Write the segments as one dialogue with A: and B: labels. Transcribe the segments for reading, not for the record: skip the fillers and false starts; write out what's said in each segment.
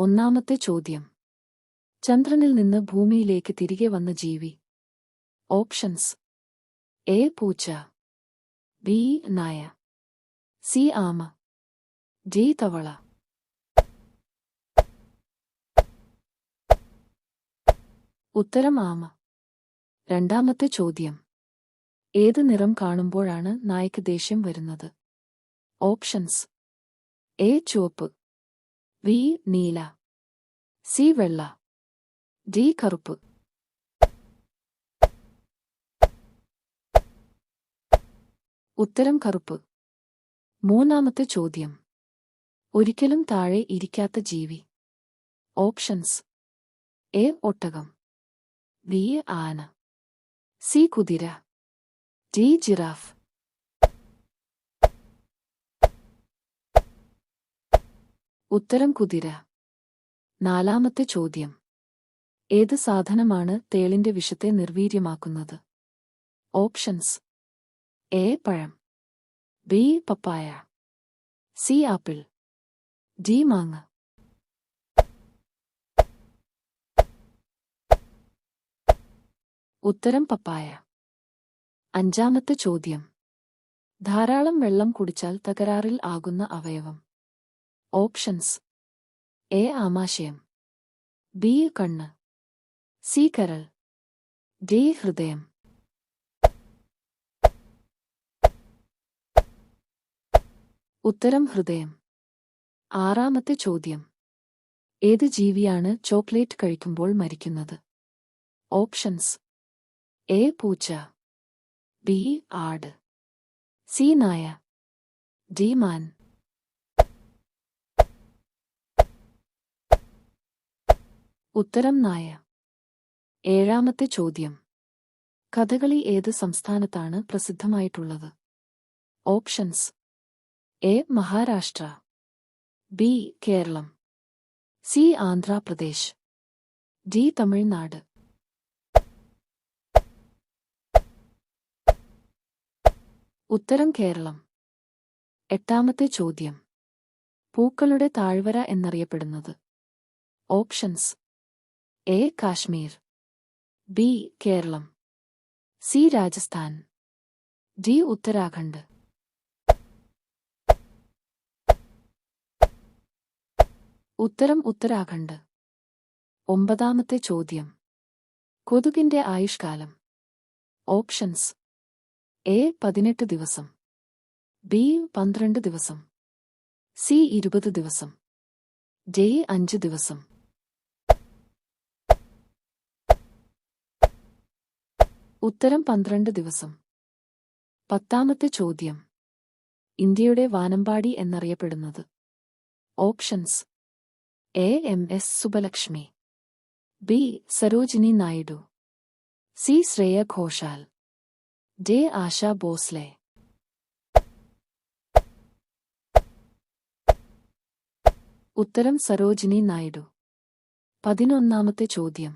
A: ഒന്നാമത്തെ ചോദ്യം. ചന്ദ്രനിൽ നിന്ന് ഭൂമിയിലേക്ക് തിരികെ വന്ന ജീവി. ഓപ്ഷൻസ്: എ പൂച്ച, ബി നായ, സി ആമ, ഡി തവള. ഉത്തരം ആമ. രണ്ടാമത്തെ ചോദ്യം. ഏത് നിറം കാണുമ്പോഴാണ് നായക്ക് ദേഷ്യം വരുന്നത്? ഓപ്ഷൻസ്: എ ചുവപ്പ്, ബി നീല, സി വെള്ള, ഡി കറുപ്പ്. ഉത്തരം കറുപ്പ്. മൂന്നാമത്തെ ചോദ്യം. ഒരിക്കലും താഴെ ഇരിക്കാത്ത ജീവി. ഓപ്ഷൻസ്: എ ഒട്ടകം, ബി ആന, സി കുതിര, ഡി ജിറാഫ്. ഉത്തരം കുതിര. നാലാമത്തെ ചോദ്യം. ഏത് സാധനമാണ് തേളിന്റെ വിഷത്തെ നിർവീര്യമാക്കുന്നത്? ഓപ്ഷൻസ്: എ പഴം, ബി പപ്പായ, സി ആപ്പിൾ, ഡി മാങ്ങ. ഉത്തരം പപ്പായ. അഞ്ചാമത്തെ ചോദ്യം. ധാരാളം വെള്ളം കുടിച്ചാൽ തകരാറിൽ ആകുന്ന അവയവം. ഓപ്ഷൻസ്: എ ആമാശയം, ബി കണ്ണ്, സി കരൾ, ഡി ഹൃദയം. ഉത്തരം ഹൃദയം. ആറാമത്തെ ചോദ്യം. ഏത് ജീവിയാണ് ചോക്ലേറ്റ് കഴിക്കുമ്പോൾ മരിക്കുന്നത്? ഓപ്ഷൻസ്: എ പൂച്ച, ബി ആട്, സി നായ, ഡി മാൻ. ഉത്തരം നായ. ഏഴാമത്തെ ചോദ്യം. കഥകളി ഏത് സംസ്ഥാനത്താണ് പ്രസിദ്ധമായിട്ടുള്ളത്? Options: A Maharashtra, B Keralam, C Andhra Pradesh, D Tamil Nadu. ഉത്തരം കേരളം. എട്ടാമത്തെ ചോദ്യം. പൂക്കളുടെ താഴ്വര എന്നറിയപ്പെടുന്നത്? Options: A Kashmir, B Keralam, C Rajasthan, D Uttarakhand. ഉത്തരം ഉത്തരാഖണ്ഡ്. ഒമ്പതാമത്തെ ചോദ്യം. കൊതുകിന്റെ ആയുഷ്കാലം. ഓപ്ഷൻസ്: എ 18 ദിവസം, ബി 12 ദിവസം, സി 20 ദിവസം, ഡി 5 ദിവസം. ഉത്തരം 12 ദിവസം. പത്താമത്തെ ചോദ്യം. ഇന്ത്യയുടെ വാനമ്പാടി എന്നറിയപ്പെടുന്നത്? Options: A M S Subbulakshmi, B Sarojini Naidu, C Shreya Ghoshal, D Asha Bhosle. ഉത്തരം സരോജിനി നായിഡു. 11ാമത്തെ ചോദ്യം.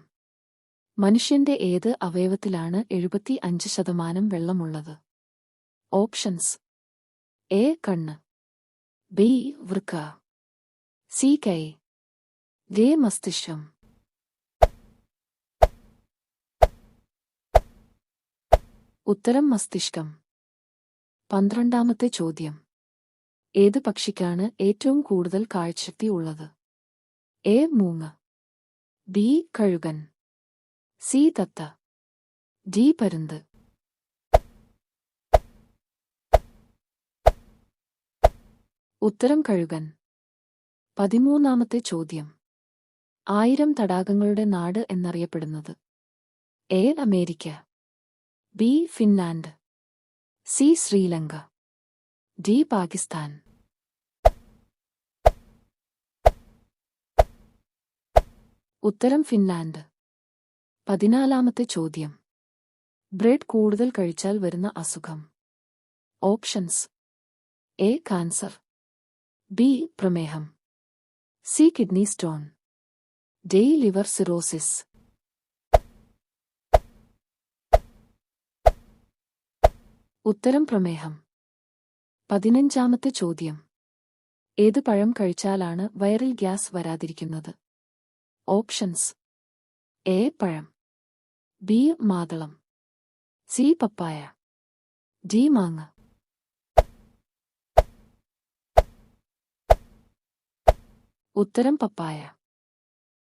A: മനുഷ്യന്റെ ഏത് അവയവത്തിലാണ് 75% വെള്ളമുള്ളത്? ഓപ്ഷൻസ്: എ കണ്ണ്, ബി വൃക്ക, സി കൈ, ഡി മസ്തിഷ്കം. ഉത്തരം മസ്തിഷ്കം. 12ാമത്തെ ചോദ്യം. ഏത് പക്ഷിക്കാണ് ഏറ്റവും കൂടുതൽ കാഴ്ചശക്തി ഉള്ളത്? എ മൂങ്ങ, ബി കഴുകൻ, സി തത്ത, ഡി പരുന്ത്. ഉത്തരം കഴുകൻ. 13ാമത്തെ ചോദ്യം. 1000 തടാകങ്ങളുടെ നാട് എന്നറിയപ്പെടുന്നത്? A America, B Finland, C Sri Lanka, D Pakistan. ഉത്തരം ഫിൻലാൻഡ്. 14ാമത്തെ ചോദ്യം. ബ്രെഡ് കൂടുതൽ കഴിച്ചാൽ വരുന്ന അസുഖം? ഓപ്ഷൻസ്: എ കാൻസർ, ബി പ്രമേഹം, C kidney stone, D liver cirrhosis. ഉത്തരം പ്രമേഹം. 15ാമത്തെ ചോദ്യം. ഏത് പഴം കഴിച്ചാലാണ് വയറിൽ ഗ്യാസ് വരാതിരിക്കുന്നത്? ഓപ്ഷൻസ്: എ പഴം, ബി മാതളം, സി പപ്പായ, ഡി മാങ്ങ. ഉത്തരം പപ്പായ.